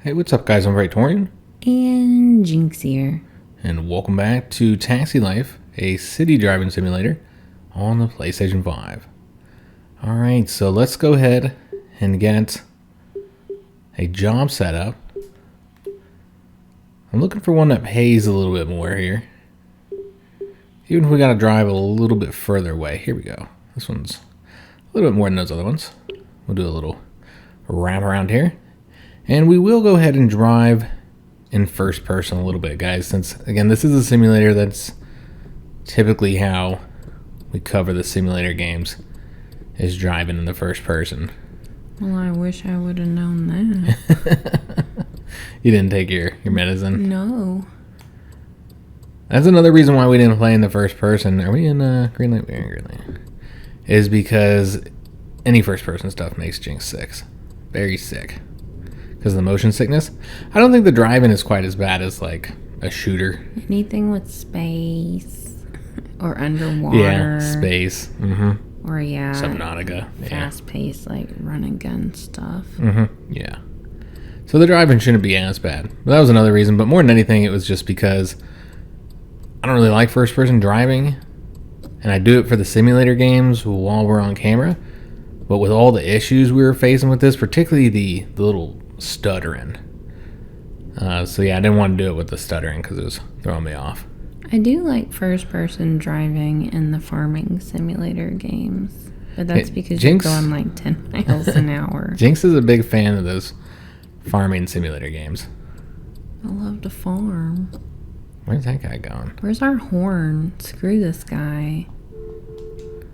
Hey, what's up, guys? I'm Praetorian. And Jinx here. And welcome back to Taxi Life, a city driving simulator on the PlayStation 5. Alright, so let's go ahead and get a job set up. I'm looking for one that pays a little bit more here. Even if we gotta drive a little bit further away. Here we go. This one's a little bit more than those other ones. We'll do a little wrap around here. And we will go ahead and drive in first person a little bit, guys, since, again, this is a simulator that's typically how we cover the simulator games, is driving in the first person. Well, I wish I would have known that. You didn't take your medicine? No. That's another reason why we didn't play in the first person. Are we in green light? We're in green light. Is because any first person stuff makes Jinx sick. Very sick. Because of the motion sickness. I don't think the driving is quite as bad as like a shooter. Anything with space or underwater. Yeah, space. Mm-hmm. Or Subnautica. Fast paced, like run and gun stuff. Mm-hmm. Yeah. So the driving shouldn't be as bad. But that was another reason. But more than anything, it was just because I don't really like first person driving. And I do it for the simulator games while we're on camera. But with all the issues we were facing with this, particularly the little stuttering. So yeah, I didn't want to do it with the stuttering because it was throwing me off. I do like first person driving in the farming simulator games. But that's because Jinx, you're going like 10 miles an hour. Jinx is a big fan of those farming simulator games. I love to farm. Where's that guy going? Where's our horn? Screw this guy.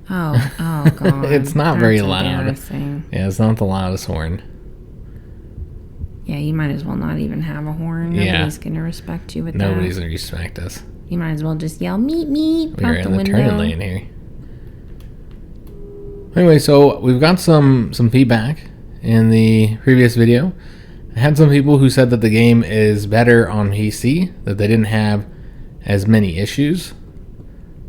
Oh God. It's not very loud. Embarrassing. Yeah, it's not the loudest horn. Yeah, you might as well not even have a horn. Nobody's gonna respect you with that. Nobody's gonna respect us. You might as well just yell meet me We're out the in the window. turning lane here. Anyway, so we've got some feedback in the previous video. I had some people who said that the game is better on PC, that they didn't have as many issues.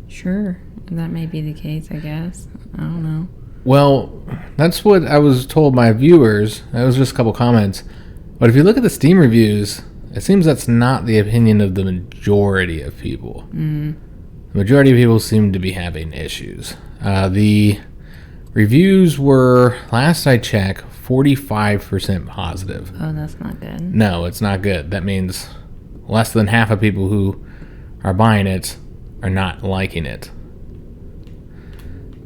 Sure, that may be the case, I guess. I don't know. Well, that's what I was told by viewers. That was just a couple comments. But if you look at the Steam reviews, it seems that's not the opinion of the majority of people. The majority of people seem to be having issues. The reviews were, last I checked, 45% positive. Oh, that's not good. No, it's not good. That means less than half of people who are buying it are not liking it.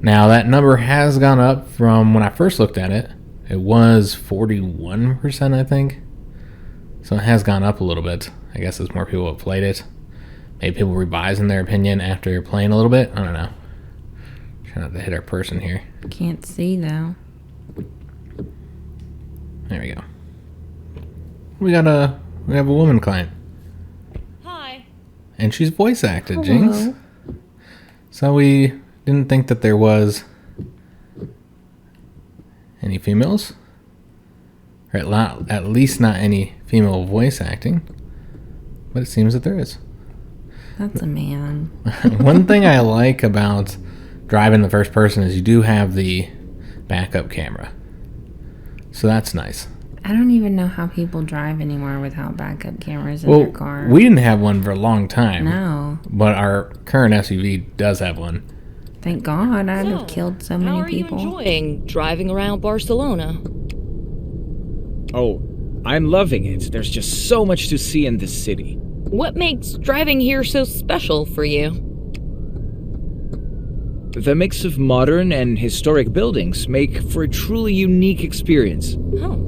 Now, that number has gone up from when I first looked at it. It was 41%, I think. So it has gone up a little bit. I guess as more people have played it. Maybe people revising their opinion after playing a little bit. I don't know. Trying not to hit our person here. Can't see, though. There we go. We have a woman client. Hi. And she's voice acted, Hello. Jinx. So we didn't think that there was any females. Or at least not any female voice acting. But it seems that there is. That's a man. One thing I like about driving the first person is you do have the backup camera. So that's nice. I don't even know how people drive anymore without backup cameras in their car. We didn't have one for a long time. No. But our current SUV does have one. Thank God. I'd have killed so many people. How are you enjoying driving around Barcelona? Oh, I'm loving it. There's just so much to see in this city. What makes driving here so special for you? The mix of modern and historic buildings make for a truly unique experience. Oh.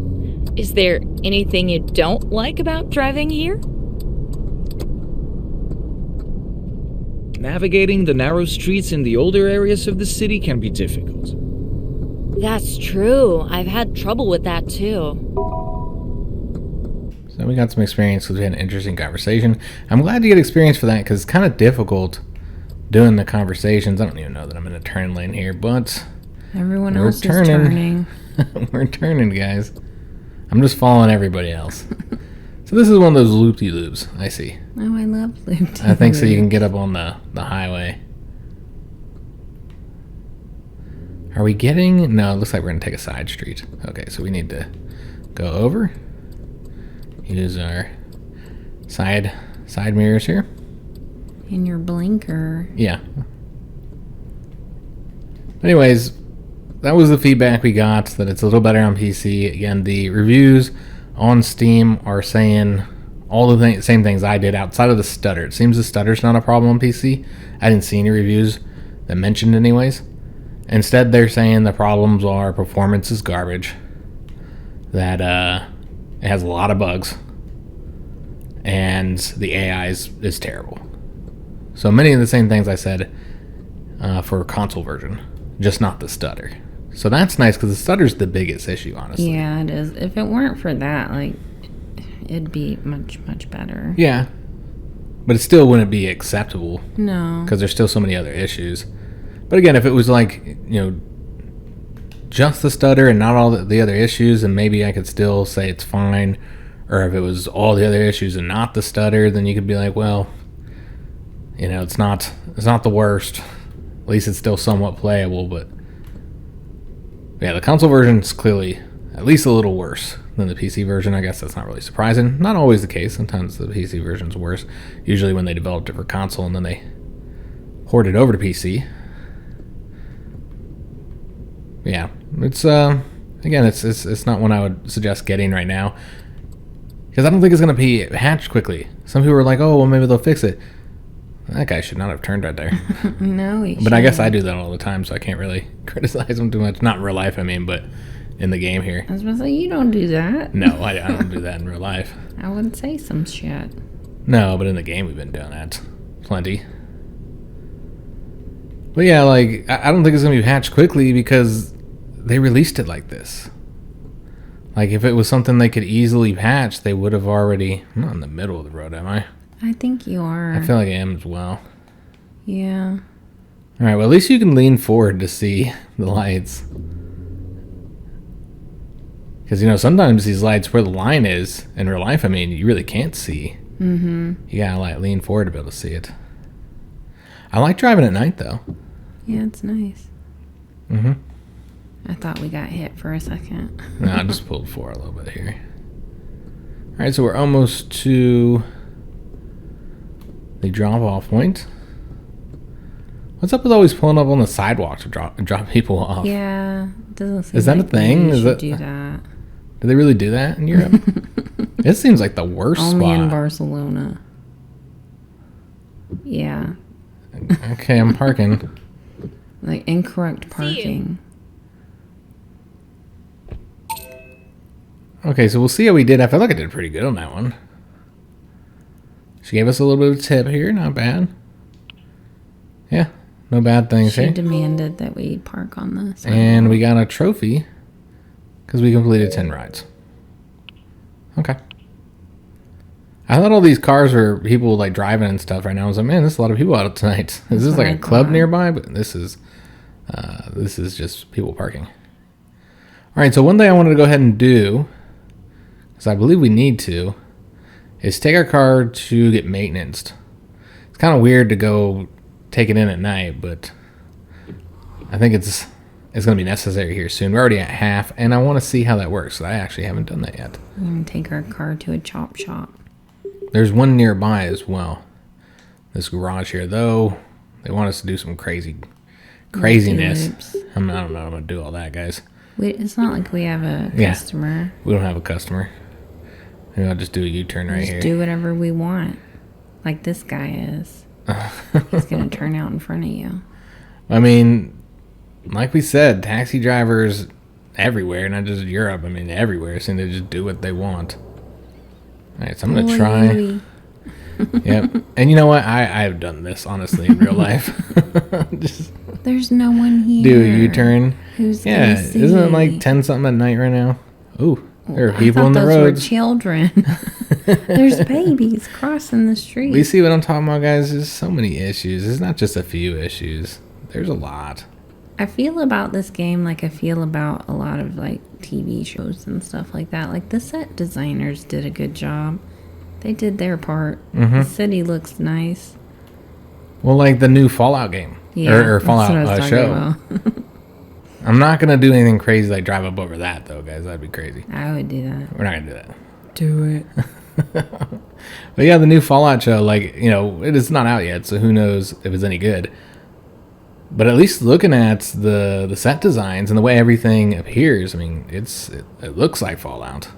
Is there anything you don't like about driving here? Navigating the narrow streets in the older areas of the city can be difficult. That's true. I've had trouble with that too. So we got some experience because we had an interesting conversation. I'm glad to get experience for that because it's kind of difficult doing the conversations. I don't even know that I'm in a turn lane here, but Everyone else is turning. We're turning, guys. I'm just following everybody else. So this is one of those loop-de-loops. I see. Oh, I love loop. I think so you can get up on the highway. Are we getting... No, it looks like we're going to take a side street. Okay, so we need to go over. use our side mirrors here. And your blinker. Yeah. Anyways, that was the feedback we got, that it's a little better on PC. Again, the reviews on Steam are saying all the same things I did outside of the stutter. It seems the stutter's not a problem on PC. I didn't see any reviews that mentioned anyways. Instead, they're saying the problems are performance is garbage, that it has a lot of bugs, and the AI is terrible. So many of the same things I said for console version, just not the stutter. So that's nice, because the stutter's the biggest issue, honestly. Yeah, it is. If it weren't for that, like, it'd be much, much better. Yeah. But it still wouldn't be acceptable. No. Because there's still so many other issues. But again, if it was like, just the stutter and not all the other issues, then maybe I could still say it's fine. Or if it was all the other issues and not the stutter, then you could be like, well, it's not the worst. At least it's still somewhat playable. But yeah, the console version is clearly at least a little worse than the PC version. I guess that's not really surprising. Not always the case. Sometimes the PC version's worse. Usually when they developed it for console and then they port it over to PC. Yeah, it's again, it's not one I would suggest getting right now, because I don't think it's going to be hatched quickly. Some people are like, oh, well, maybe they'll fix it. That guy should not have turned right there. No, he But I guess I do that all the time, so I can't really criticize him too much. Not in real life, I mean, but in the game here. I was going to say, you don't do that. No, I don't do that in real life. I would say some shit. No, but in the game we've been doing that plenty. But yeah, like, I don't think it's going to be hatched quickly because they released it like this. Like, if it was something they could easily patch, they would have already... I'm not in the middle of the road, am I? I think you are. I feel like I am as well. Yeah. Alright, well, at least you can lean forward to see the lights. Because, sometimes these lights where the line is, in real life, I mean, you really can't see. Mm-hmm. You gotta, like, lean forward to be able to see it. I like driving at night, though. Yeah, it's nice. Mm-hmm. I thought we got hit for a second. No, I just pulled forward a little bit here. Alright, so we're almost to the drop-off point. What's up with always pulling up on the sidewalk to drop people off? Yeah, it doesn't seem Is that like a thing? we Is should it do that? Do they really do that in Europe? It seems like the worst Only spot. in Barcelona. Yeah. Okay, I'm parking. Like incorrect parking. Okay, so we'll see how we did. I feel like I did pretty good on that one. She gave us a little bit of a tip here. Not bad. Yeah, no bad things She here. demanded that we park on this. And we got a trophy because we completed 10 rides. Okay. I thought all these cars were people like driving and stuff right now. I was like, man, there's a lot of people out tonight. Is this like a club nearby? But this is just people parking. All right, so one thing I wanted to go ahead and do, because I believe we need to, is take our car to get maintenanced. It's kind of weird to go take it in at night, but I think it's going to be necessary here soon. We're already at half, and I want to see how that works. I actually haven't done that yet. We're going to take our car to a chop shop. There's one nearby as well. This garage here, though, they want us to do some craziness. I don't know. I'm going to do all that, guys. It's not like we have a customer. We don't have a customer. Maybe I'll just do a U-turn right here. Do whatever we want. Like this guy is. He's going to turn out in front of you. I mean, like we said, taxi drivers everywhere, not just Europe. I mean, everywhere seem to just do what they want. All right, so I'm going to try. Yep. And you know what? I've done this, honestly, in real life. Just there's no one here. do a U-turn. Who's yeah, isn't it like 10-something at night right now? Ooh, there are people on the roads. Those were children. There's babies crossing the street. We see what I'm talking about, guys. There's so many issues. It's not just a few issues. There's a lot. I feel about this game like I feel about a lot of like TV shows and stuff like that. Like the set designers did a good job. They did their part. Mm-hmm. The city looks nice. Well, like the new Fallout game. Yeah, or Fallout show. I'm not going to do anything crazy like drive up over that, though, guys. That'd be crazy. I would do that. We're not going to do that. Do it. But yeah, the new Fallout show, like, you know, it is not out yet, so who knows if it's any good. But at least looking at the set designs and the way everything appears, I mean, it looks like Fallout.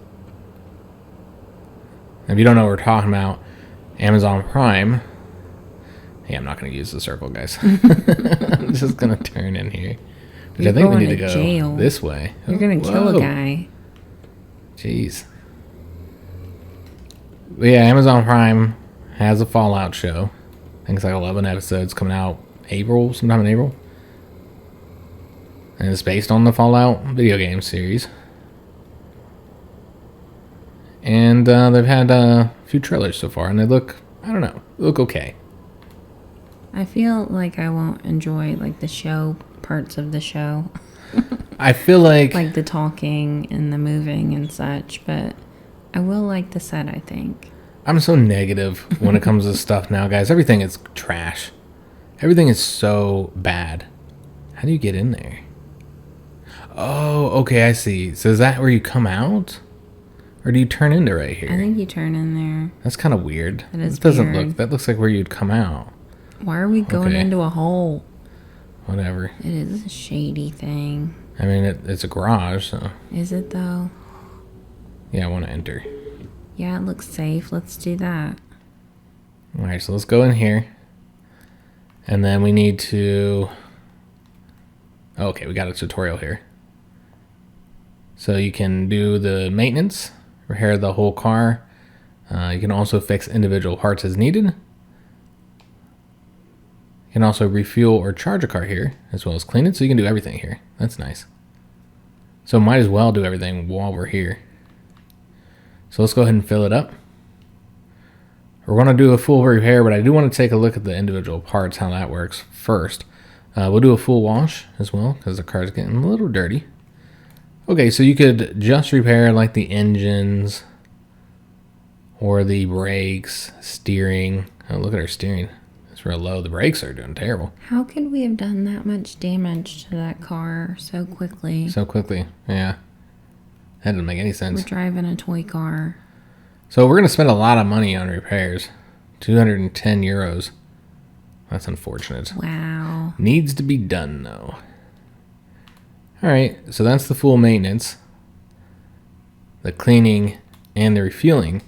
If you don't know what we're talking about, Amazon Prime. Hey, I'm not going to use the circle, guys. I'm just going to turn in here. Which I think we need to go jail. This way. You're going to kill a guy. Jeez. But yeah, Amazon Prime has a Fallout show. I think it's like 11 episodes coming out sometime in April. And it's based on the Fallout video game series. And they've had a few trailers so far, and they look, I don't know, they look okay. I feel like I won't enjoy like the show parts of the show. I feel like the talking and the moving and such, but I will like the set, I think. I'm so negative when it comes to stuff now, guys. Everything is trash. Everything is so bad. How do you get in there? Oh, okay, I see. So is that where you come out? Or do you turn into right here? I think you turn in there. That's kind of weird. That is weird. That looks like where you'd come out. Why are we going into a hole? Whatever. It is a shady thing. I mean, it's a garage, so. Is it though? Yeah, I want to enter. Yeah, it looks safe. Let's do that. Alright, so let's go in here. And then we need to... Okay, we got a tutorial here. So you can do the maintenance, repair the whole car. You can also fix individual parts as needed. You can also refuel or charge a car here, as well as clean it. So you can do everything here. That's nice. So might as well do everything while we're here. So let's go ahead and fill it up. We're going to do a full repair, but I do want to take a look at the individual parts, how that works first. We'll do a full wash as well, because the car's getting a little dirty. Okay, so you could just repair like the engines or the brakes, steering. Oh, look at our steering. It's real low. The brakes are doing terrible. How could we have done that much damage to that car so quickly? So quickly, yeah. That didn't make any sense. We're driving a toy car. So we're going to spend a lot of money on repairs. 210 euros. That's unfortunate. Wow. Needs to be done, though. Alright, so that's the full maintenance. The cleaning and the refueling.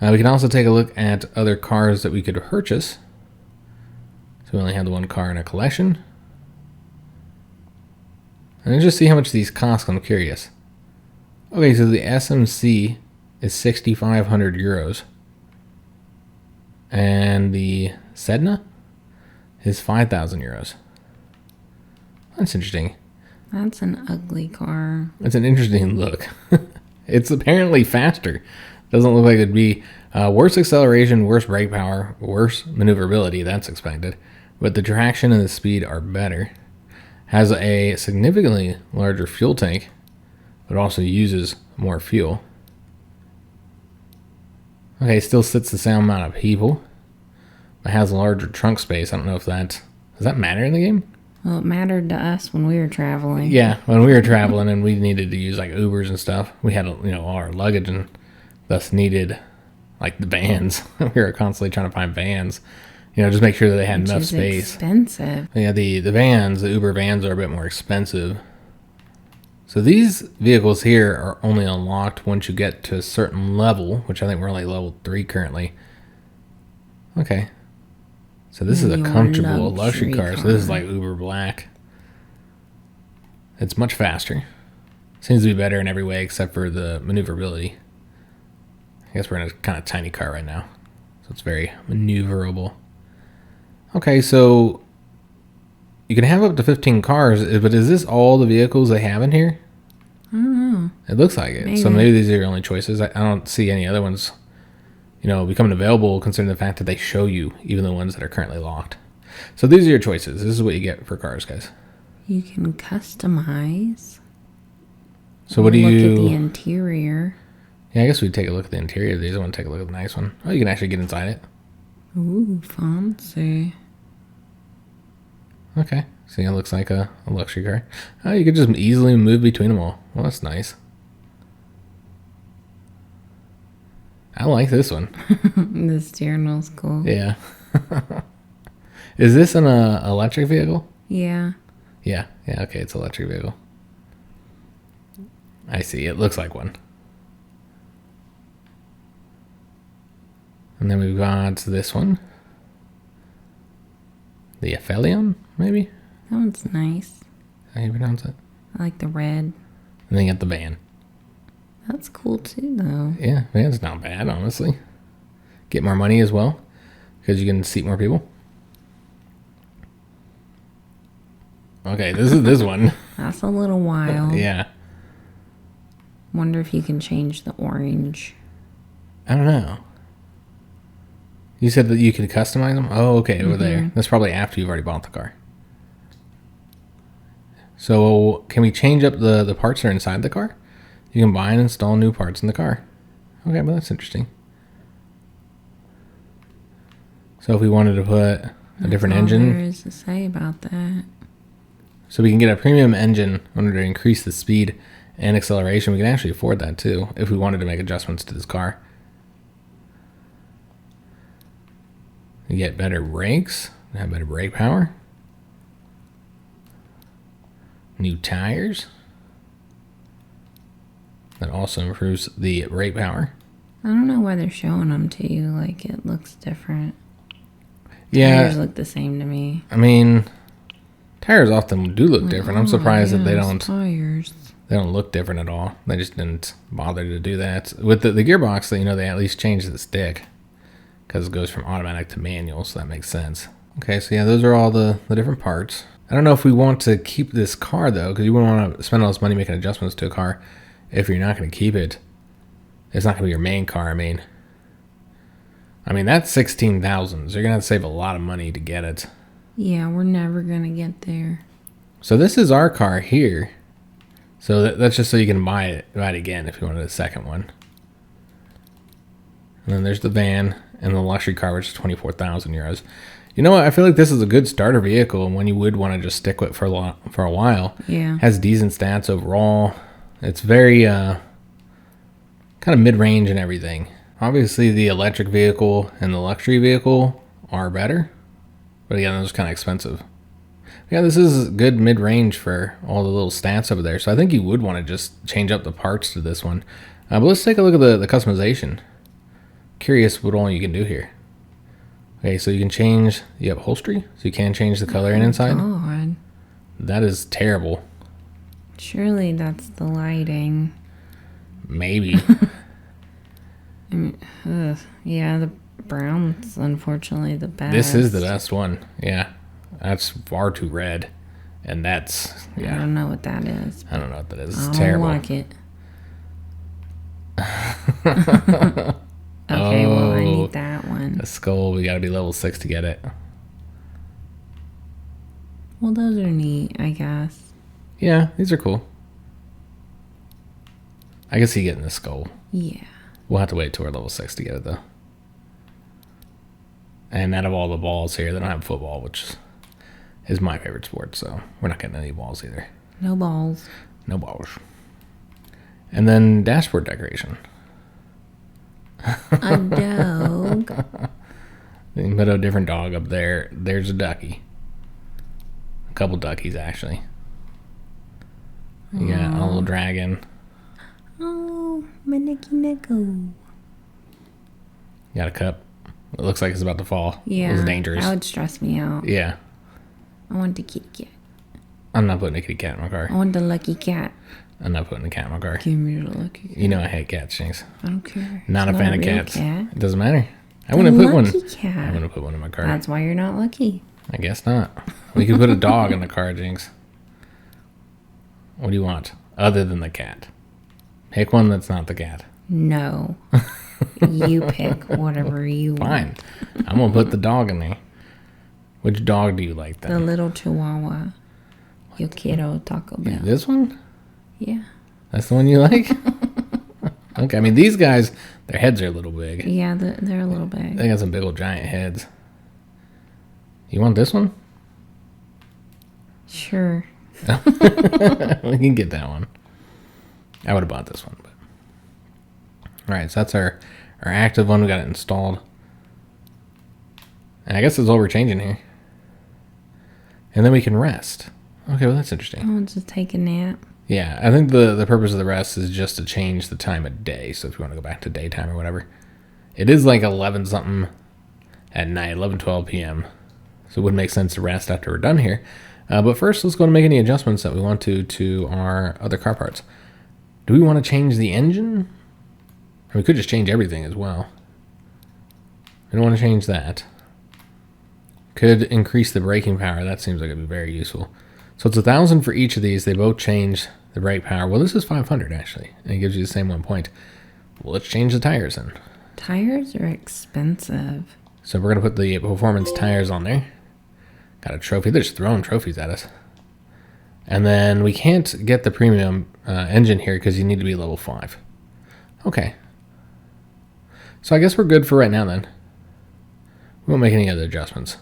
We can also take a look at other cars that we could purchase. So we only have the one car in a collection. And let's just see how much these cost. I'm curious. Okay, so the SMC is 6,500 euros. And the Sedna is 5,000 euros. That's interesting. That's an ugly car. It's an interesting look. It's apparently faster. Doesn't look like it'd be worse acceleration, worse brake power, worse maneuverability. That's expected. But the traction and the speed are better. Has a significantly larger fuel tank, but also uses more fuel. Okay, still sits the same amount of people. It has a larger trunk space. I don't know if that... Does that matter in the game? Well, it mattered to us when we were traveling. Yeah, when we were traveling and we needed to use like Ubers and stuff. We had, you know, all our luggage and thus needed like the vans. We were constantly trying to find vans. You know, just make sure that they had enough space. Expensive. Yeah, the vans, the Uber vans are a bit more expensive. So these vehicles here are only unlocked once you get to a certain level, which I think we're only level 3 currently. Okay. So this is a comfortable luxury car. So this is like Uber Black. It's much faster. Seems to be better in every way except for the maneuverability. I guess we're in a kind of tiny car right now. So it's very maneuverable. Okay, so you can have up to 15 cars, but is this all the vehicles they have in here? I don't know. It looks like it. Maybe. So maybe these are your only choices. I don't see any other ones, you know, becoming available considering the fact that they show you even the ones that are currently locked. So these are your choices. This is what you get for cars, guys. You can customize. So what do you... Look at the interior. Yeah, I guess we'd take a look at the interior of these. I want to take a look at the nice one. Oh, you can actually get inside it. Ooh, fancy. Okay. See, it looks like a luxury car. Oh, you could just easily move between them all. Well, that's nice. I like this one. The steering wheel's cool. Yeah. Is this an electric vehicle? Yeah. Yeah. Yeah, okay, it's an electric vehicle. I see. It looks like one. And then we've got this one. The Aphelion, maybe? That one's nice. How do you pronounce it? I like the red. And then you got the van. That's cool too, though. Yeah, van's not bad, honestly. Get more money as well, because you can seat more people. Okay, this is this one. That's a little wild. Yeah. Wonder if you can change the orange. I don't know. You said that you could customize them? Oh, okay, over there. That's probably after you've already bought the car. So, can we change up the parts that are inside the car? You can buy and install new parts in the car. Okay, well, that's interesting. So, if we wanted to put a different engine... There is to say about that. So, we can get a premium engine in order to increase the speed and acceleration. We can actually afford that, too, if we wanted to make adjustments to this car. You get better brakes, have better brake power. New tires. That also improves the brake power. I don't know why they're showing them to you. Like, it looks different. Yeah. Tires look the same to me. I mean, tires often do look different. I'm surprised that they don't. Tires. They don't look different at all. They just didn't bother to do that. With the gearbox, you know, they at least changed the stick. Because it goes from automatic to manual, so that makes sense. Okay, so yeah, those are all the different parts. I don't know if we want to keep this car, though, because you wouldn't want to spend all this money making adjustments to a car if you're not going to keep it. It's not going to be your main car, I mean, that's $16,000, so you're going to have to save a lot of money to get it. Yeah, we're never going to get there. So this is our car here. So that's just so you can buy it again if you wanted a second one. And then there's the van. And the luxury car, which is 24,000 euros. You know what? I feel like this is a good starter vehicle, and one you would want to just stick with for a while. Yeah. Has decent stats overall. It's very kind of mid-range and everything. Obviously, the electric vehicle and the luxury vehicle are better, but again, those are kind of expensive. Yeah, this is good mid-range for all the little stats over there. So I think you would want to just change up the parts to this one. But let's take a look at the customization. Curious what all you can do here. Okay, so you can change the upholstery, so you can change the color and inside. God. That is terrible. Surely that's the lighting. Maybe. Yeah, the brown's unfortunately the best. This is the best one. Yeah, that's far too red, and that's I don't know what that is. I don't know what that is. It's I terrible. don't like it. Okay, well, I need that one. The skull, we gotta be level 6 to get it. Well, those are neat, I guess. Yeah, these are cool. I can see getting the skull. Yeah. We'll have to wait till we're level 6 to get it, though. And out of all the balls here, they don't have football, which is my favorite sport, so we're not getting any balls either. No balls. No balls. And then dashboard decoration. A dog. You can put a different dog up there. There's a ducky. A couple duckies, actually. You got a little dragon. Oh, my nicky nicko. You got a cup. It looks like it's about to fall. Yeah. It's dangerous. That would stress me out. Yeah. I want the kitty cat. I'm not putting a kitty cat in my car. I want the lucky cat. I'm not putting a cat in my car. Give me the lucky cat. You know I hate cats, Jinx. I don't care. Not It's a fan of real cats. cat. It doesn't matter. I wouldn't put one. Cat. I wouldn't put one in my car. That's why you're not lucky. I guess not. We could put a dog in the car, Jinx. What do you want? Other than the cat. Pick one that's not the cat. No. You pick whatever you want. Fine. I'm going to put the dog in there. Which dog do you like The then? little chihuahua. Yo quiero Taco Bell. This one? Yeah. That's the one you like? Okay, I mean, these guys, their heads are a little big. Yeah, they're a little big. They got some big old giant heads. You want this one? Sure. We can get that one. I would have bought this one. But. All right, so that's our our active one. We got it installed. And I guess that's all we're changing here. And then we can rest. Okay, well, that's interesting. Oh, just take a nap. Yeah, I think the purpose of the rest is just to change the time of day. So if you want to go back to daytime or whatever. It is like 11 something at night, 11, 12 p.m. So it would make sense to rest after we're done here. But first, let's go and make any adjustments that we want to our other car parts. Do we want to change the engine? We could just change everything as well. We don't want to change that. Could increase the braking power. That seems like it'd be very useful. So it's 1,000 for each of these. They both change the brake power. Well, this is 500 actually, and it gives you the same 1 point. Well, let's change the tires then. Tires are expensive. So we're gonna put the performance tires on there. Got a trophy. They're just throwing trophies at us. And then we can't get the premium engine here because you need to be level 5. Okay. So I guess we're good for right now then. We won't make any other adjustments.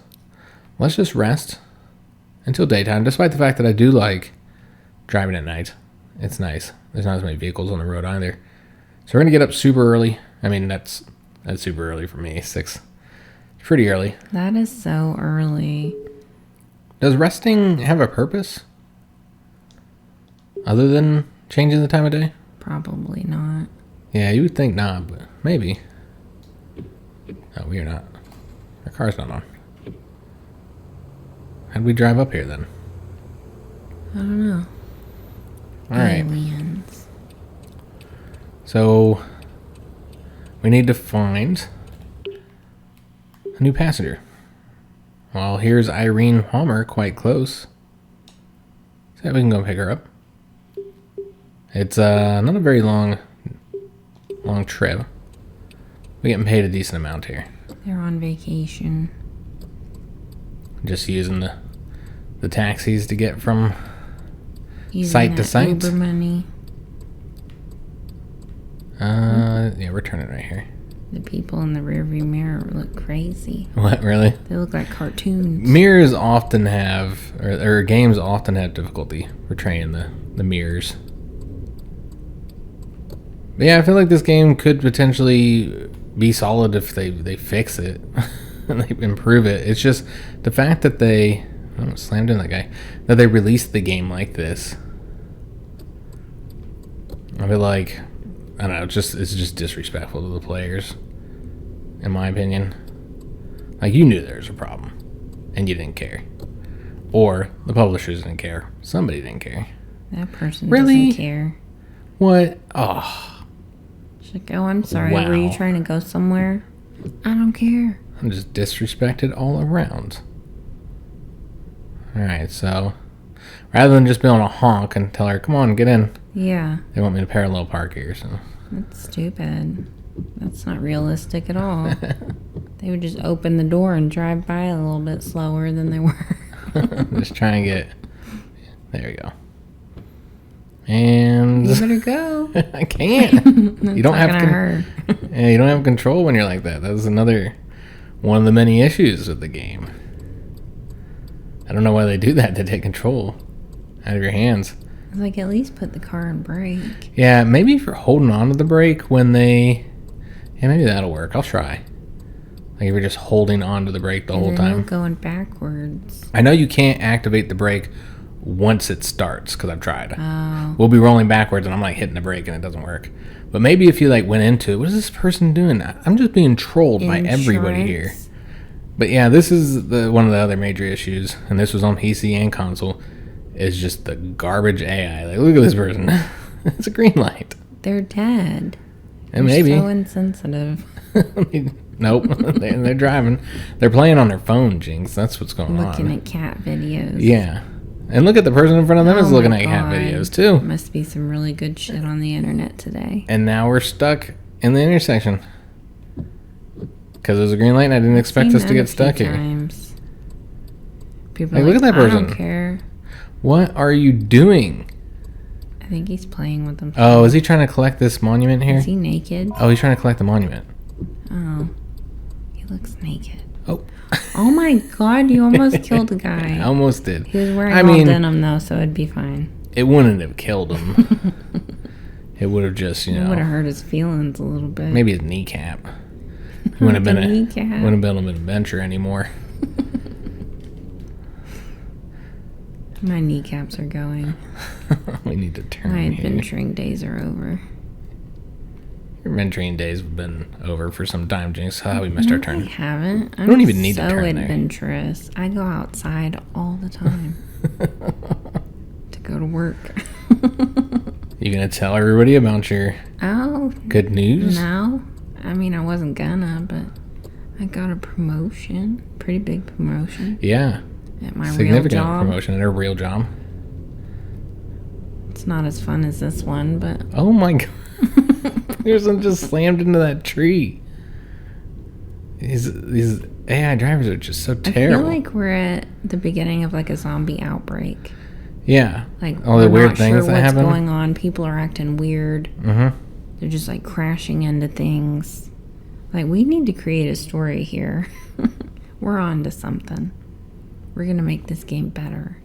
Let's just rest until daytime, despite the fact that I do like driving at night. It's nice. There's not as many vehicles on the road either. So we're going to get up super early. I mean, that's super early for me. 6. Pretty early. That is so early. Does resting have a purpose? Other than changing the time of day? Probably not. Yeah, you would think not, but maybe. No, we are not. Our car's not on. How'd we drive up here then? I don't know. Alright. Aliens. So, we need to find a new passenger. Well, here's Irene Palmer, quite close. So we can go pick her up. It's not a very long trip. We're getting paid a decent amount here. They're on vacation. Just using the taxis to get from Using site to that site. Uber money. Yeah, we're turning right here. The people in the rearview mirror look crazy. What, really? They look like cartoons. Mirrors often have, or games often have difficulty portraying the mirrors. But yeah, I feel like this game could potentially be solid if they fix it and they improve it. It's just the fact that they slammed in that guy, that they released the game like this. I feel like, I don't know, it's just disrespectful to the players, in my opinion. Like, you knew there was a problem and you didn't care, or the publishers didn't care. Somebody didn't care. That person Really? doesn't care. What? Oh. She's like, oh, I'm sorry. Wow. Were you trying to go somewhere? I don't care. I'm just disrespected all around. Alright, so rather than just be on a honk and tell her, come on, get in, Yeah. they want me to parallel park here, so. That's stupid. That's not realistic at all. They would just open the door and drive by a little bit slower than they were. Just try and get. There we go. And You better go. I can't. You don't have hurt. Yeah, you don't have control when you're like that. That's another one of the many issues with the game. I don't know why they do that, to take control out of your hands. It's like, at least put the car in brake. Yeah, maybe if you're holding on to the brake when they... Yeah, maybe that'll work. I'll try. Like if you're just holding on to the brake the whole They're time. not going backwards. I know you can't activate the brake once it starts, because I've tried. Oh. We'll be rolling backwards and I'm like hitting the brake and it doesn't work. But maybe if you like went into it, what is this person doing? I'm just being trolled by everybody here. Insurance. But yeah, this is one of the other major issues, and this was on PC and console, is just the garbage AI. Like, look at this person. It's a green light. They're dead. And They're maybe. so insensitive. Nope. They're driving. They're playing on their phone, Jinx. That's what's going Looking on. at cat videos. Yeah. And look at the person in front of them is Oh looking my at cat God. videos, too. Must be some really good shit on the internet today. And now we're stuck in the intersection. Because there's a green light and I didn't expect Seen us to that get a few stuck here. times. People Like, are look at that I don't person. care. What are you doing? I think he's playing with them. Oh, is he trying to collect this monument here? Is he naked? Oh, he's trying to collect the monument. Oh. He looks naked. Oh. Oh my God, you almost killed a guy. I almost did. He was wearing I all mean, denim though, so it'd be fine. it wouldn't have killed him. it would have just, It would have hurt his feelings a little bit. maybe his kneecap. It wouldn't have been Kneecap. wouldn't have been an adventure anymore. My kneecaps are going. We need to turn My here. adventuring days are over. Your adventuring days have been over for some time, Jinx. How we missed our I turn. haven't. I'm don't even need to so turn there. adventurous. I go outside all the time to go to work. You gonna tell everybody about your Oh, good news? no. I mean, I wasn't gonna, but I got a promotion. Pretty big promotion Yeah. at my real Significant job. promotion at a real job. It's not as fun as this one, but Oh my god. Pearson just slammed into that tree. These AI drivers are just so terrible. I feel like we're at the beginning of like a zombie outbreak. Yeah. Like All the we're weird not things sure that what's happen. going on. People are acting weird. Mm-hmm. They're just like crashing into things. Like we need to create a story here. We're on to something. We're gonna make this game better.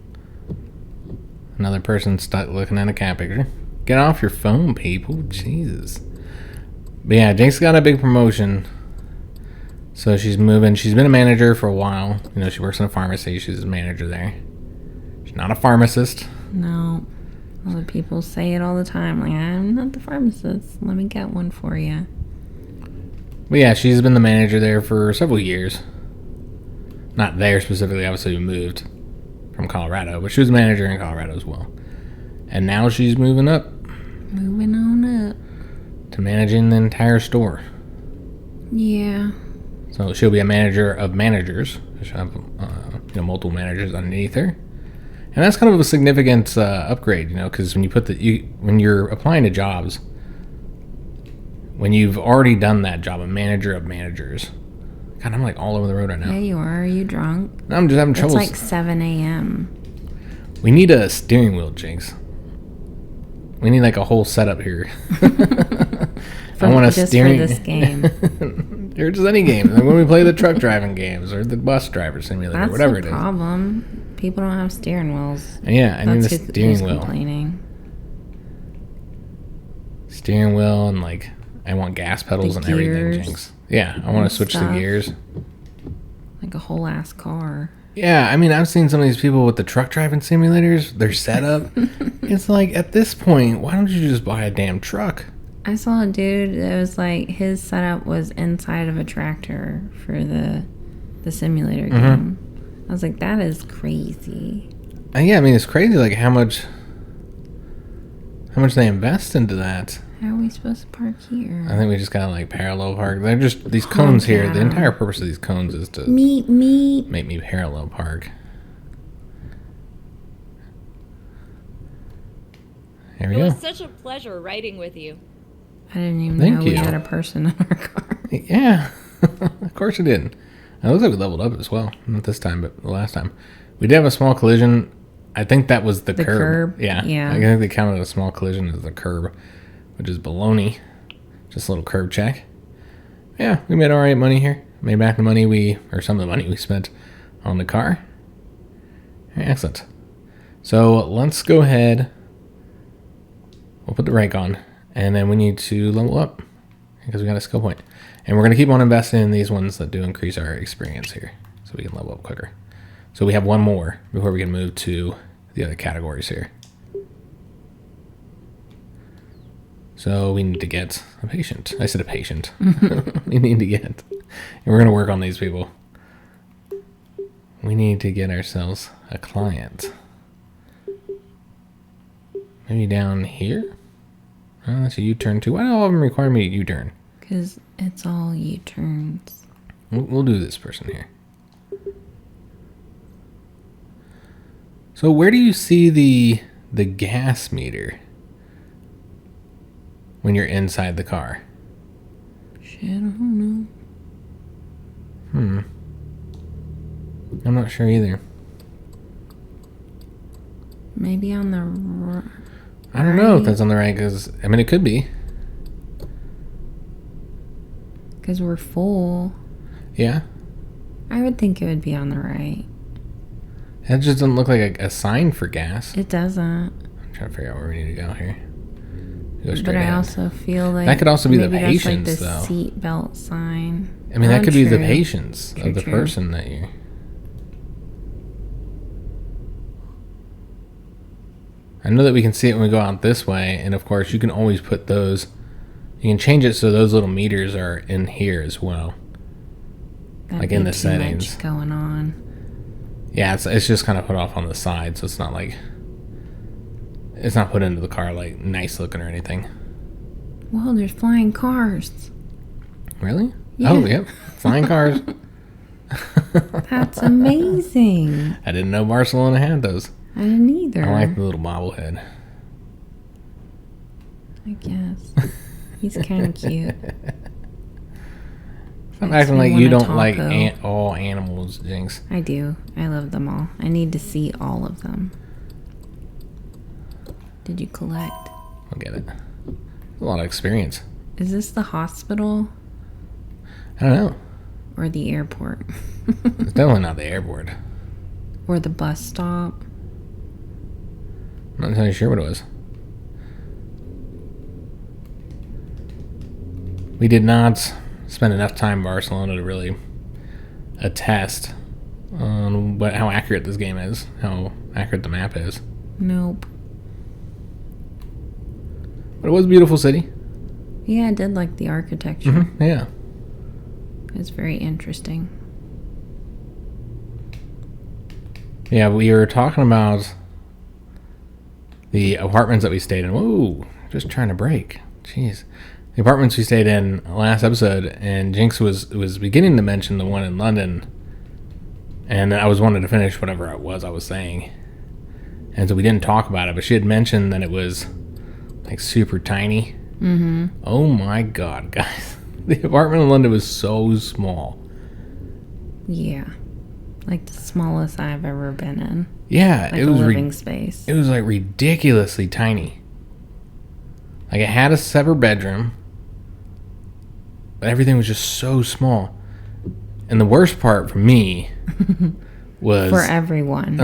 Another person stuck looking at a cat picture. Get off your phone, people. Jesus. But yeah, Jinx got a big promotion. So she's moving. She's been a manager for a while. You know, she works in a pharmacy. She's a manager there. She's not a pharmacist. No. Other people say it all the time. Like, I'm not the pharmacist. Let me get one for you. But yeah, she's been the manager there for several years. Not there specifically. Obviously, we moved from Colorado. But she was a manager in Colorado as well. And now she's moving up Moving on up. to managing the entire store. Yeah. So she'll be a manager of managers. She'll have multiple managers underneath her, and that's kind of a significant upgrade, because when you put when you're applying to jobs, when you've already done that job, a manager of managers. God, I'm like all over the road right now. Yeah, you are. Are you drunk? I'm just having trouble. It's like 7 a.m. We need a steering wheel, Jinx. We need like a whole setup here. I want a steering for this game. Or just any game. Like when we play the truck driving games or the bus driver simulator, That's whatever the it is. problem. People don't have steering wheels. And yeah, I need a That's steering who's wheel. complaining. Steering wheel and like I want gas pedals The and everything, gears Jinx. Yeah, I want to switch the stuff. gears. Like a whole ass car. Yeah, I mean, I've seen some of these people with the truck driving simulators, their setup. It's like, at this point, why don't you just buy a damn truck? I saw a dude that was like, his setup was inside of a tractor for the simulator game. I was like, that is crazy. And yeah, I mean, it's crazy, like, how much they invest into that. How are we supposed to park here? I think we just gotta, like, parallel park. They're just, these cones here, the yeah. entire purpose of these cones is to Meet. make me parallel park. There we It go. was such a pleasure riding with you. I didn't even Thank know we you. had a person in our car. Yeah, of course it did. It looks like we leveled up as well. Not this time, but the last time. We did have a small collision. I think that was the curb. Yeah. Yeah. I think they counted a small collision as the curb, which is baloney. Just a little curb check. Yeah, we made all right money here. Made back the money some of the money we spent on the car. Excellent. So let's go ahead. We'll put the rank on. And then we need to level up because we got a skill point. And we're going to keep on investing in these ones that do increase our experience here so we can level up quicker. So we have one more before we can move to the other categories here. So we need to get a patient. I said a patient. We need to get, and we're going to work on these people. We need to get ourselves a client. Maybe down here? Oh, that's a U-turn too. Why do all of them require me to U-turn? Because it's all U-turns. We'll do this person here. So where do you see the gas meter when you're inside the car? Shit, I don't know. I'm not sure either. Maybe on the I don't know if that's on the right, because, I mean, it could be. Because we're full. Yeah. I would think it would be on the right. That just doesn't look like a sign for gas. It doesn't. I'm trying to figure out where we need to go here. Go straight But I ahead. also feel like That could also be the maybe that's patience, like the though. seat belt sign. I mean, that could be the True. patience True, of the true. person that you. I know that we can see it when we go out this way, and of course, you can always put those. You can change it so those little meters are in here as well. That'd Like in be the too settings. much going on. Yeah, it's just kind of put off on the side, so it's not like. It's not put into the car like nice looking or anything. Whoa, there's flying cars. Really? Yeah. Oh, yep. Flying cars. That's amazing. I didn't know Barcelona had those. I didn't either. I like the little bobblehead. I guess. He's kind of cute. I'm Makes acting me like you want a don't like taco. all animals, Jinx. I do. I love them all. I need to see all of them. Did you collect? I'll get it. A lot of experience. Is this the hospital I don't know. or the airport? It's definitely not the airport. Or the bus stop? I'm not entirely sure what it was. We did not spend enough time in Barcelona to really attest on how accurate this game is, how accurate the map is. Nope. But it was a beautiful city. Yeah, I did like the architecture. Yeah. It's very interesting. Yeah, we were talking about the apartments that we stayed in. Whoa, just trying to break. Jeez. The apartments we stayed in last episode, and Jinx was beginning to mention the one in London, and I was wanting to finish whatever it was I was saying. And so we didn't talk about it, but she had mentioned that it was like super tiny. Mm-hmm. Oh my god, guys. The apartment in London was so small. Yeah. Like the smallest I've ever been in. Yeah, Like it a was living space. It was like ridiculously tiny. Like it had a separate bedroom, but everything was just so small. And the worst part for me was For everyone.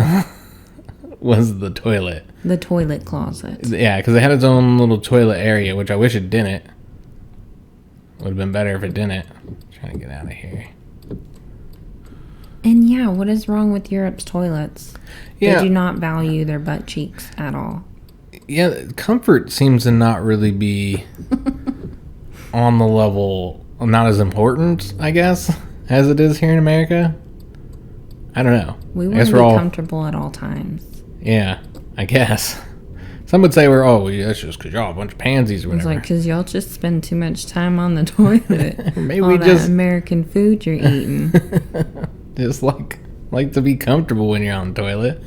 was the toilet. The toilet closet. Yeah, because it had its own little toilet area, which I wish it didn't. Would have been better if it didn't. Trying to get out of here. And yeah, what is wrong with Europe's toilets? Yeah. They do not value their butt cheeks at all. Yeah, comfort seems to not really be on the level, not as important, I guess, as it is here in America. I don't know. We I want guess to we're be all, comfortable at all times. yeah, I guess. Some would say that's just because y'all a bunch of pansies or It's whatever. like, because y'all just spend too much time on the toilet. Maybe all we that just American food you're eating. just like to be comfortable when you're on the toilet.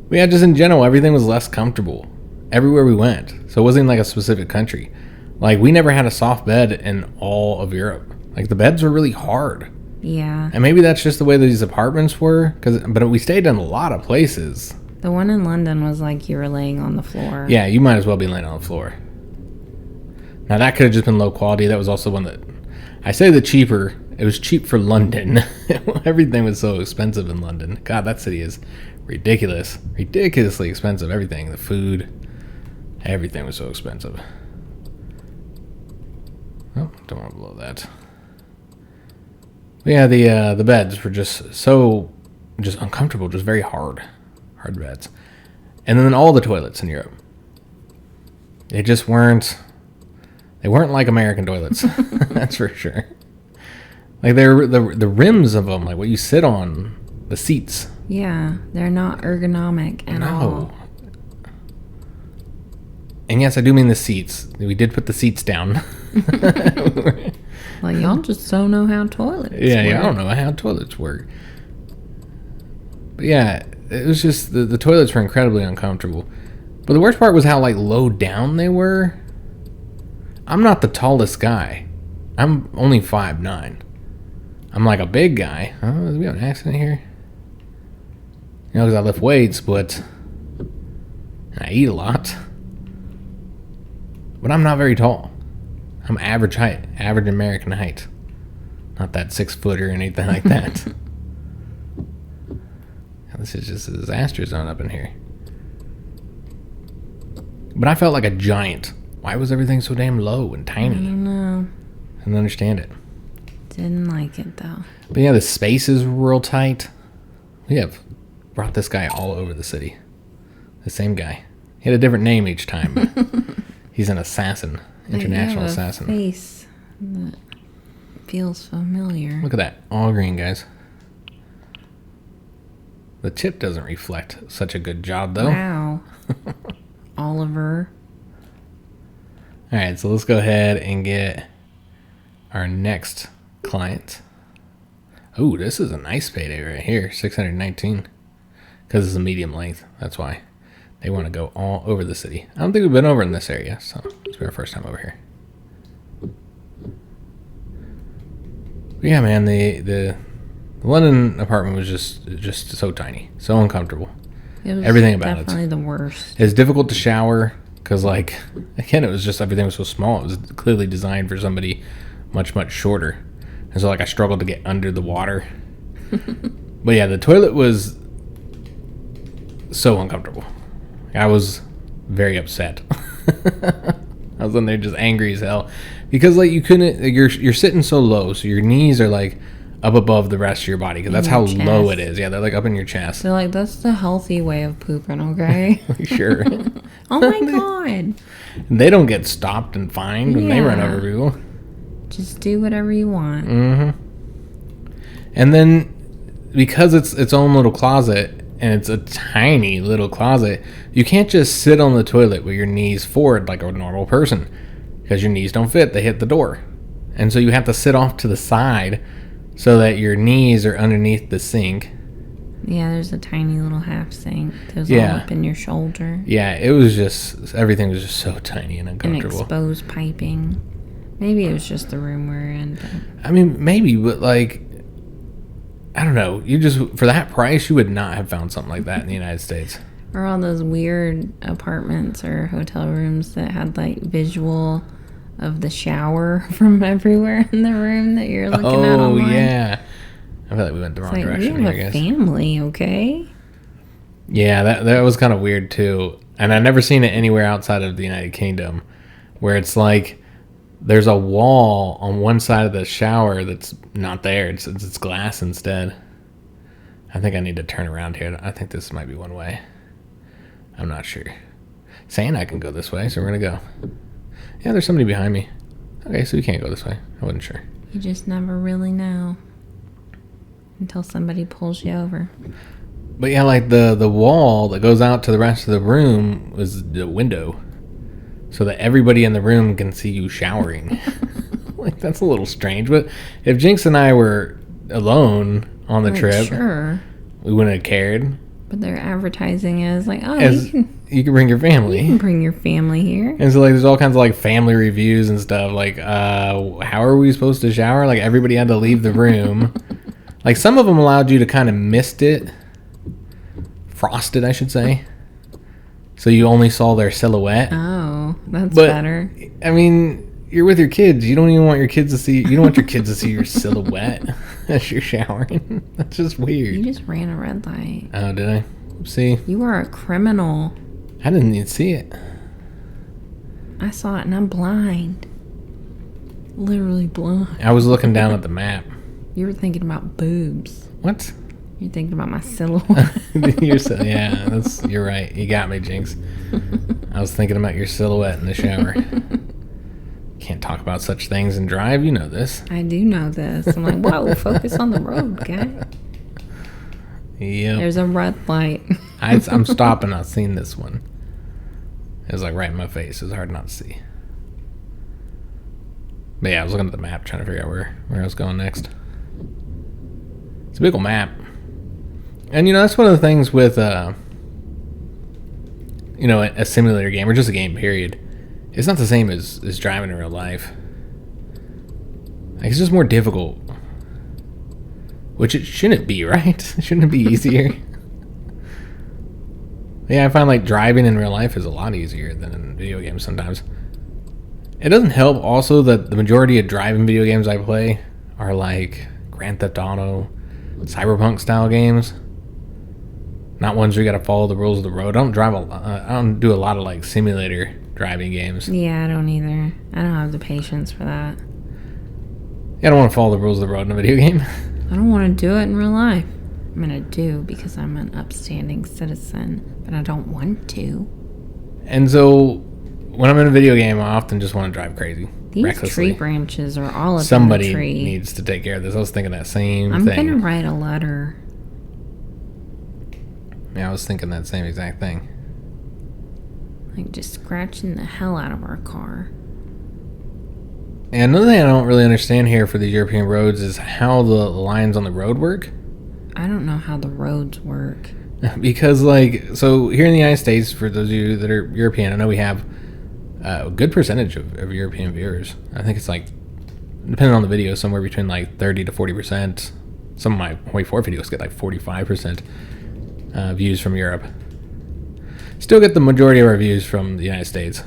But yeah, just in general, everything was less comfortable everywhere we went. So it wasn't like a specific country. Like we never had a soft bed in all of Europe. Like the beds were really hard. Yeah. And maybe that's just the way these apartments were. But we stayed in a lot of places. The one in London was like you were laying on the floor. Yeah, you might as well be laying on the floor. Now that could have just been low quality. That was also one that I say the cheaper. It was cheap for London. Everything was so expensive in London. God, that city is ridiculous. Ridiculously expensive. Everything. The food. Everything was so expensive. Oh, don't want to blow that. But yeah, the beds were just uncomfortable, just very hard beds. And then all the toilets in Europe, they weren't like American toilets. That's for sure. Like they're the rims of them, like what you sit on, the seats. Yeah, they're not ergonomic at all. And yes, I do mean the seats. We did put the seats down. Like, y'all just don't know how toilets work. Yeah, I don't know how toilets work. But yeah, it was just the toilets were incredibly uncomfortable. But the worst part was how like low down they were. I'm not the tallest guy. I'm only 5'9". I'm like a big guy. Oh, did we have an accident here? You know, because I lift weights, but and I eat a lot. But I'm not very tall. I'm average height, average American height. Not that 6 foot or anything like that. This is just a disaster zone up in here. But I felt like a giant Why was everything so damn low and I tiny? don't know. I didn't understand it. Didn't like it though. But yeah, the space is real tight. We have brought this guy all over the city. The same guy. He had a different name each time. But he's an assassin. International They have assassin. A face that feels familiar. Look at that. All green, guys. The chip doesn't reflect such a good job, though. Wow. Oliver. Alright, so let's go ahead and get our next client. Oh, this is a nice payday right here. $619. Because it's a medium length. That's why. They want to go all over the city. I don't think we've been over in this area, so it's been our first time over here. But yeah, man, the London apartment was just so tiny, so uncomfortable. It was Everything about definitely it. the worst. It's difficult to shower because, like, again, it was just everything was so small. It was clearly designed for somebody much shorter, and so like I struggled to get under the water. But yeah, the toilet was so uncomfortable. I was very upset. I was in there just angry as hell because like you couldn't. You're sitting so low, so your knees are like up above the rest of your body because that's how low it is. Yeah, they're like up in your chest. So like that's the healthy way of pooping, okay? Sure. Oh my god. They don't get stopped and fined when they run Yeah. over people. Just do whatever you want. And then because it's its own little closet and it's a tiny little closet, you can't just sit on the toilet with your knees forward like a normal person because your knees don't fit. They hit the door. And so you have to sit off to the side so that your knees are underneath the sink. Yeah, there's a tiny little half sink. There's Yeah. all up in your shoulder. Yeah, it was just, everything was just so tiny and And uncomfortable. exposed piping. Maybe it was just the room we're in. But I mean, maybe, but like, I don't know. You just, for that price, you would not have found something like that in the United States. or all those weird apartments or hotel rooms that had like visual of the shower from everywhere in the room that you're looking at Oh, online. yeah. I feel like we went the wrong Like, we direction have here, I a guess. family, okay? Yeah, that was kind of weird too. And I've never seen it anywhere outside of the United Kingdom where it's like there's a wall on one side of the shower that's not there. It's glass instead. I think I need to turn around here. I think this might be one way. I'm not sure. Saying I can go this way, so we're going to go. Yeah, there's somebody behind me. Okay, so we can't go this way. I wasn't sure. You just never really know until somebody pulls you over. But yeah, like the wall that goes out to the rest of the room was the window, so that everybody in the room can see you showering. Like, that's a little strange. But if Jinx and I were alone on the Like, trip, sure. we wouldn't have cared. But they're advertising it as like, oh, As you can bring your you can family. bring your family here. And so like there's all kinds of like family reviews and stuff. Like, how are we supposed to shower? Like, everybody had to leave the room. Like, some of them allowed you to kind of mist it. Frosted, I should say. So you only saw their silhouette. Oh, that's But, better. I mean, you're with your kids. You don't even want your kids to see. You don't want your kids to see your silhouette as you're showering. That's just You weird. just ran a red light. Oh, did I? See, You are a criminal. I didn't even see it. I saw it and I'm blind. Literally blind. I was looking down at the map. You were thinking about boobs. What? You're thinking about my silhouette. Yeah, you're right. You got me, Jinx. I was thinking about your silhouette in the shower. Can't talk about such things and drive. You know this. I do know this. I'm like, whoa, focus on the road, guy. Yep. There's a red light. I'm stopping. I've seen this one. It was like right in my face. It was hard not to see. But yeah, I was looking at the map trying to figure out where I was going next. It's a big old map. And, that's one of the things with, a simulator game, or just a game, period. It's not the same as driving in real life. Like, it's just more difficult. Which it shouldn't be, right? Shouldn't it be easier? Yeah, I find, like, driving in real life is a lot easier than in video games sometimes. It doesn't help also that the majority of driving video games I play are, like, Grand Theft Auto, Cyberpunk-style games. Not ones where you gotta follow the rules of the road. I don't do a lot of like simulator driving games. Yeah, I don't either. I don't have the patience for that. I don't want to follow the rules of the road in a video game. I don't want to do it in real life. I mean, I do because I'm an upstanding citizen, but I don't want to. And so, when I'm in a video game, I often just want to drive crazy. These recklessly. tree branches are all up Somebody in the tree. needs to take care of this. I was thinking that same I'm thing. gonna write a letter. Yeah, I was thinking that same exact thing. Like, just scratching the hell out of our car. And another thing I don't really understand here for these European roads is how the lines on the road work. I don't know how the roads work. Because, like, so here in the United States, for those of you that are European, I know we have a good percentage of European viewers. I think it's like, depending on the video, somewhere between like 30 to 40%. Some of my Hoi4 videos get like 45% views from Europe. Still get the majority of our views from the United States.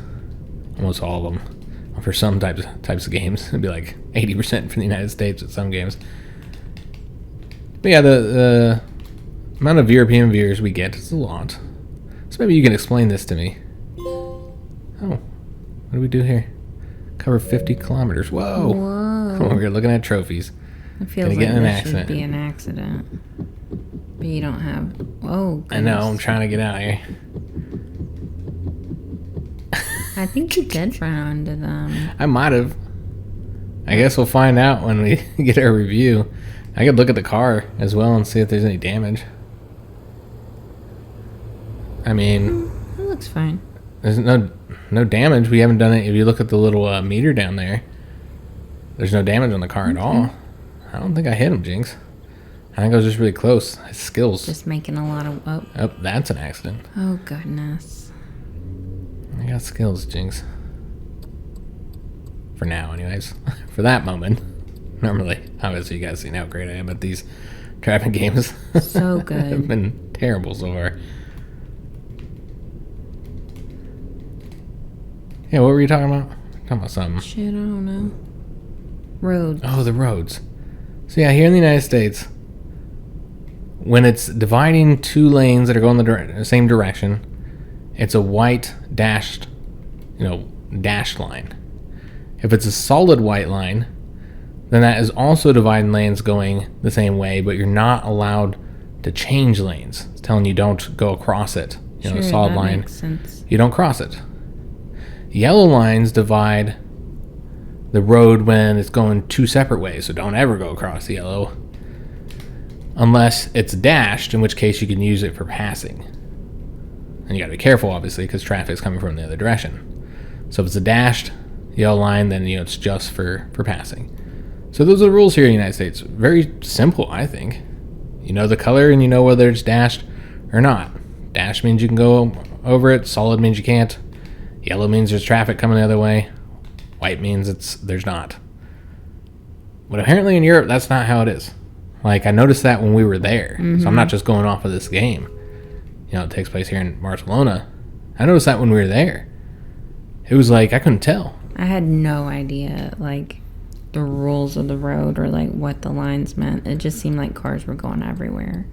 Almost all of them. For some types of games, it'd be like 80% from the United States with some games. But yeah, the amount of European viewers we get is a lot. So maybe you can explain this to me. Oh, what do we do here? Cover 50 kilometers. Whoa! Whoa! We're looking at trophies. It feels Gonna like get in an this accident. should be an accident. But you don't have... Oh, goodness. I know, I'm trying to get out of here. I think you did run into them. I might have. I guess we'll find out when we get our review. I could look at the car as well and see if there's any damage. I mean, It looks fine. there's no damage. We haven't done it. If you look at the little meter down there, there's no damage on the car at all. I don't think I hit him, Jinx. I think I was just really close. His skills. Just making a lot of... Oh, Oh, that's an accident. oh goodness. I got skills, Jinx. For now, anyways. For that moment. Normally, obviously, you guys see how great I am at these traffic games. So I've good. been terrible so far. Yeah, what were you talking about? Talking about something. Shit, I don't know. Roads. Oh, the roads. So yeah, here in the United States, when it's dividing two lanes that are going the same direction, it's a white dashed line. If it's a solid white line, then that is also dividing lanes going the same way, but you're not allowed to change lanes. It's telling you don't go across it. You know, a solid that line, makes sense. you don't cross it. Yellow lines divide the road when it's going two separate ways, so don't ever go across the yellow unless it's dashed, in which case you can use it for passing. And you gotta be careful, obviously, because traffic's coming from the other direction. So if it's a dashed yellow line, then it's just for passing. So those are the rules here in the United States. Very simple, I think. You know the color and you know whether it's dashed or not. Dash means you can go over it. Solid means you can't. Yellow means there's traffic coming the other way. White means there's not. But apparently in Europe, that's not how it is. Like, I noticed that when we were there. So I'm not just going off of this game. It takes place here in Barcelona. I noticed that when we were there. It was like, I couldn't tell. I had no idea, like, the rules of the road or, like, what the lines meant. It just seemed like cars were going everywhere.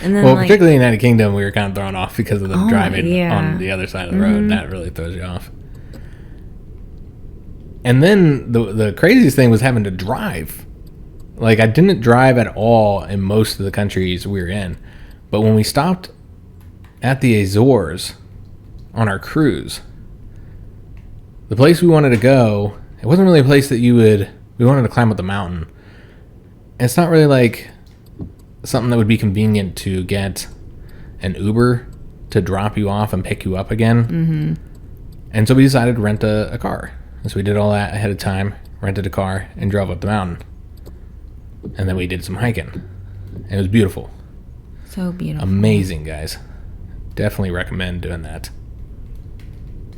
And then, Well, particularly in the United Kingdom, we were kind of thrown off because of them driving yeah. on the other side of the road. That really throws you off. And then the craziest thing was having to drive. Like, I didn't drive at all in most of the countries we were in. But when we stopped at the Azores on our cruise, the place we wanted to go, it wasn't really a place that we wanted to climb up the mountain. And it's not really like something that would be convenient to get an Uber to drop you off and pick you up again. Mm-hmm. And so we decided to rent a car. And so we did all that ahead of time, rented a car, and drove up the mountain. And then we did some hiking. And it was beautiful. so beautiful. Amazing, guys. Definitely recommend doing that.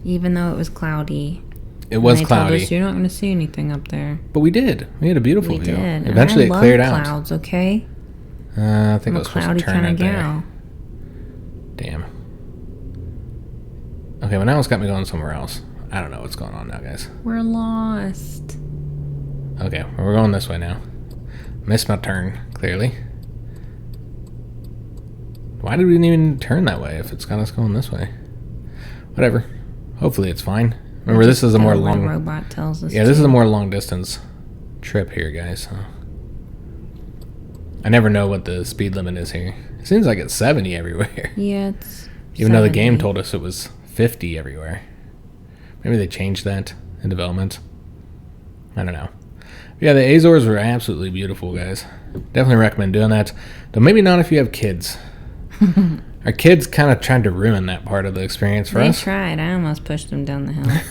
Even though it was cloudy. It was They cloudy. told us, you're not going to see anything up there. But we did. We had a beautiful We view. did. Eventually it and I cleared love out. clouds, okay? I think I'm I a was supposed to cloudy turn kind it of there. gal. Damn. Okay, well now it's got me going somewhere else. I don't know what's going on now, guys. We're lost. Okay, well, we're going this way now. Missed my turn, clearly. Why did we even turn that way if it's got us going this way? Whatever. Hopefully it's fine. Remember, this is a more long... robot tells us. Yeah, this is a more long distance trip here, guys. I never know what the speed limit is here. It seems like it's 70 everywhere. Yeah, it's Even though the game 70. told us it was 50 everywhere. Maybe they changed that in development. I don't know. But yeah, the Azores were absolutely beautiful, guys. Definitely recommend doing that. Though maybe not if you have kids. Our kids kind of tried to ruin that part of the experience for us. They tried. I almost pushed them down the hill.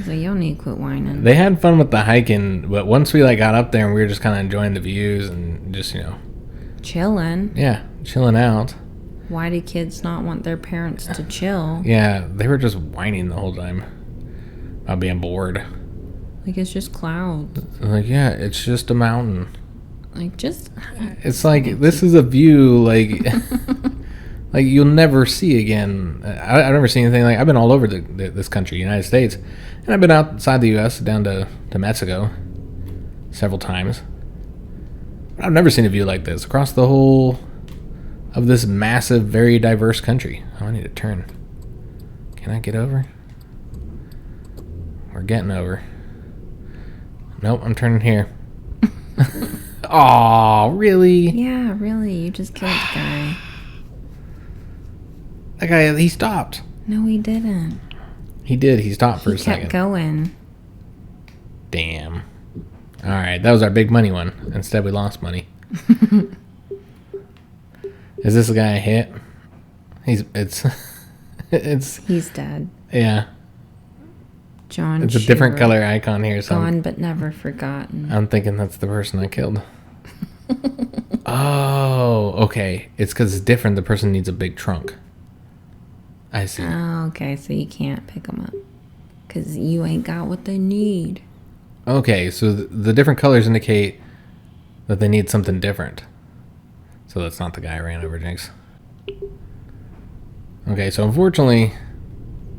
So y'all need to quit whining. They had fun with the hiking, but once we got up there and we were just kind of enjoying the views and just, Chilling. yeah, chilling out. Why do kids not want their parents to chill? Yeah, they were just whining the whole time about being bored. Like, it's just clouds. Like, yeah, it's just a mountain. Like, just... It's like, this is a view, like you'll never see again. I've never seen anything like... I've been all over this country, United States, and I've been outside the U.S., down to Mexico several times. But I've never seen a view like this across the whole of this massive, very diverse country. Oh, I need to turn. Can I get over? We're getting over. Nope, I'm turning here. Aw, really? Yeah, really. You just killed the guy. That guy, he stopped. No, he didn't. He did. He stopped for He a second. kept going. Damn. All right, that was our big money one. Instead, we lost money. Is this the guy I hit? He's dead. Yeah. John It's a different Shearer. color icon here. So Gone but never forgotten. I'm thinking that's the person I killed. Oh, okay. It's because it's different. The person needs a big trunk. I see. Oh, okay. So you can't pick them up. Because you ain't got what they need. Okay, so the different colors indicate that they need something different. So that's not the guy I ran over, Jinx. Okay, so unfortunately,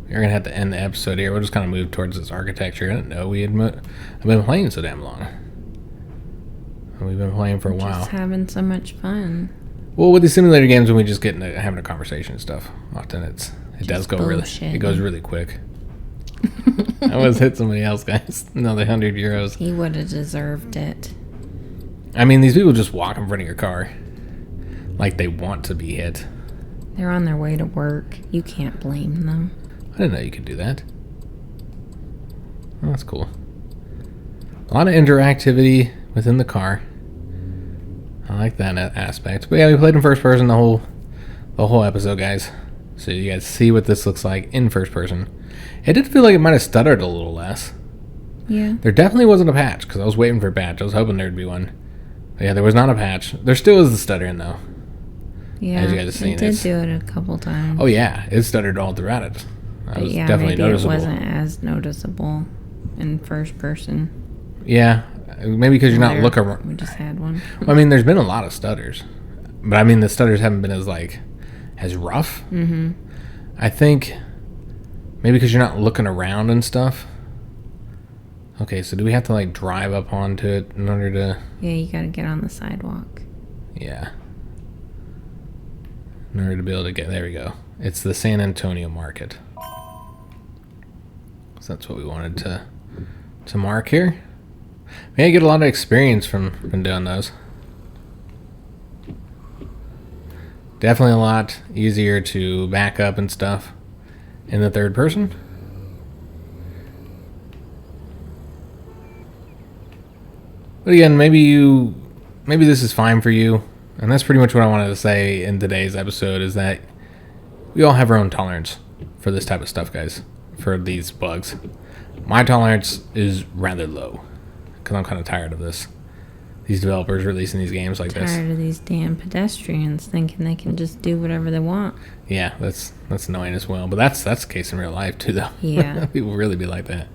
we're going to have to end the episode here. We'll just kind of move towards this architecture. I didn't know we had I've been playing so damn long. And we've been playing for a while. Just having so much fun. Well, with the simulator games, when we just get into having a conversation and stuff, often it does go bullshit. it goes really quick. I almost hit somebody else, guys. Another €100. He would have deserved it. I mean, these people just walk in front of your car like they want to be hit. They're on their way to work. You can't blame them. I didn't know you could do that. Oh, that's cool. A lot of interactivity within the car. I like that aspect. But yeah, we played in first person the whole episode, guys. So you guys see what this looks like in first person. It did feel like it might have stuttered a little less. Yeah. There definitely wasn't a patch, because I was waiting for a patch. I was hoping there'd be one. But yeah, there was not a patch. There still is the stuttering, though. Yeah. As you guys have seen, it did do it a couple times. Oh yeah, it stuttered all throughout it. That But was yeah, definitely maybe noticeable. it wasn't as noticeable in first person. Yeah, maybe because you're not There, looking around. We just had one. I mean, there's been a lot of stutters, but I mean, the stutters haven't been as rough. Mm-hmm. I think maybe because you're not looking around and stuff. Okay, so do we have to drive up onto it in order to? Yeah, you gotta get on the sidewalk. Yeah. In order to be able to get, there we go. It's the San Antonio market. So that's what we wanted to mark here. We get a lot of experience from doing those. Definitely a lot easier to back up and stuff in the third person. But again, maybe this is fine for you. And that's pretty much what I wanted to say in today's episode, is that we all have our own tolerance for this type of stuff, guys, for these bugs. My tolerance is rather low, because I'm kind of tired of this. These developers releasing these games like this. Tired of these damn pedestrians thinking they can just do whatever they want. Yeah, that's annoying as well. But that's the case in real life too, though. Yeah. People really be like that.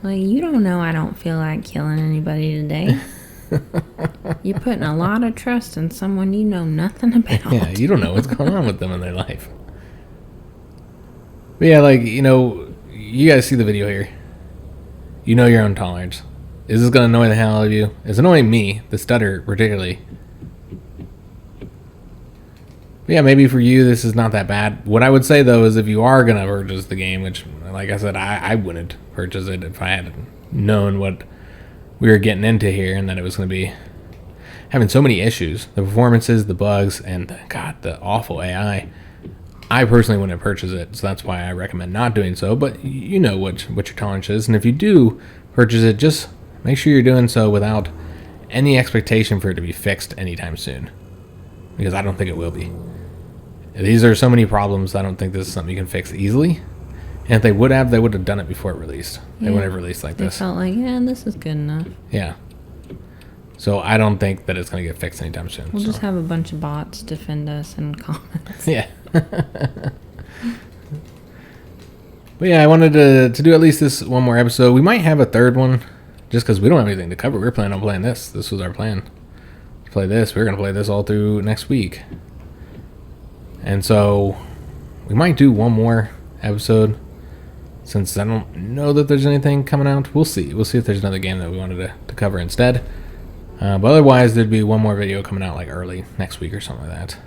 Like, you don't know I don't feel like killing anybody today. You're putting a lot of trust in someone you know nothing about. Yeah, you don't know what's going on with them in their life. But yeah, you guys see the video here. You know your own tolerance. Is this going to annoy the hell out of you? It's annoying me, the stutter particularly. But yeah, maybe for you this is not that bad. What I would say though is if you are gonna purchase the game, which like I said, I wouldn't purchase it if I had known what we were getting into here and that it was gonna be having so many issues, the performances, the bugs, and God, the awful AI. I personally wouldn't purchase it, so that's why I recommend not doing so. But you know what your tolerance is, and if you do purchase it, just make sure you're doing so without any expectation for it to be fixed anytime soon, because I don't think it will be. These are so many problems. I don't think this is something you can fix easily. And if they would have done it before it released. They would have released like this. They felt like, yeah, this is good enough. Yeah. So I don't think that it's going to get fixed anytime soon. We'll just have a bunch of bots defend us in comments. Yeah. But yeah, I wanted to do at least this one more episode. We might have a third one just because we don't have anything to cover. We're planning on playing this. This was our plan. To play this. We're going to play this all through next week. And so we might do one more episode since I don't know that there's anything coming out. We'll see. We'll see if there's another game that we wanted to cover instead. But otherwise, there'd be one more video coming out like early next week or something like that.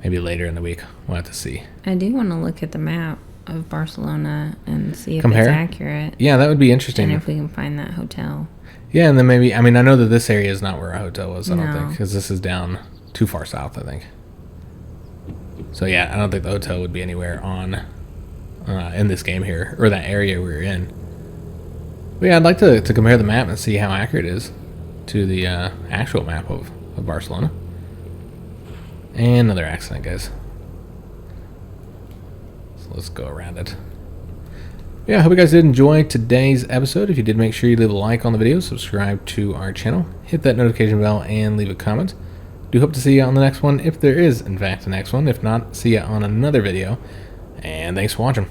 Maybe later in the week. We'll have to see. I do want to look at the map of Barcelona and see if Compare? it's accurate. Yeah, that would be interesting. And if we can find that hotel. Yeah, and then maybe, I mean, I know that this area is not where our hotel was, I don't No. think, because this is down too far south, I think. So yeah, I don't think the hotel would be anywhere on in this game here, or that area we were in. But yeah, I'd like to compare the map and see how accurate it is to the actual map of Barcelona. And another accident, guys. So let's go around it. Yeah, I hope you guys did enjoy today's episode. If you did, make sure you leave a like on the video, subscribe to our channel, hit that notification bell, and leave a comment. Do hope to see you on the next one, if there is, in fact, a next one. If not, see you on another video. And thanks for watching.